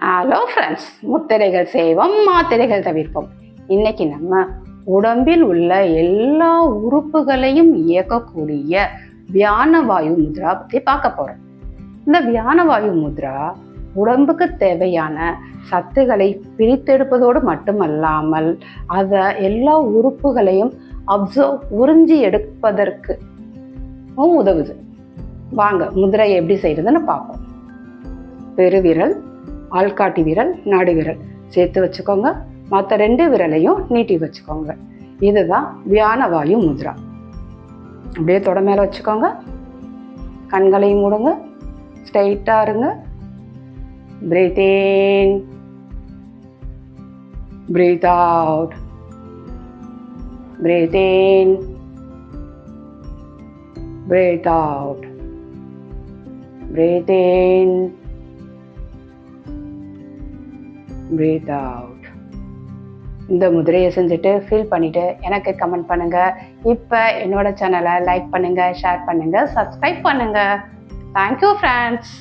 Hello friends, முத்திரைகள் செய்வோம் மாத்திரைகள் தவிர்ப்போம். இன்னைக்கு நம்ம உடம்பில் உள்ள எல்லா உறுப்புகளையும் இயக்கக்கூடிய வியான வாயு முத்ரா பற்றி பார்க்க போறோம். இந்த வியான வாயு முத்ரா உடம்புக்கு தேவையான சத்துக்களை பிரித்தெடுப்பதோடு மட்டுமல்லாமல் அதை எல்லா உறுப்புகளையும் உறிஞ்சி எடுப்பதற்கு உதவுது. வாங்க முதிரையை எப்படி செய்யறதுன்னு பார்ப்போம். பெருவிரல், ஆள்காட்டி விரல், நடு விரல் சேர்த்து வச்சுக்கோங்க. மற்ற 2 விரலையும் நீட்டி வச்சுக்கோங்க. இதுதான் வியான வாயு முத்ரா. அப்படியே தொட மேலே வச்சுக்கோங்க. கண்களையும் மூடுங்க. ஸ்ட்ரைட்டாக இருங்க. பிரீத் இன், பிரீத் அவுட், பிரீத் இன், பிரீத் அவுட், பிரீத் இன், breathe out. இந்த முதிரையை செஞ்சுட்டு ஃபீல் பண்ணிவிட்டு எனக்கு கமெண்ட் பண்ணுங்கள். இப்போ என்னோட சேனலை லைக் பண்ணுங்கள், ஷேர் பண்ணுங்கள், சப்ஸ்கிரைப் பண்ணுங்கள். Thank you friends.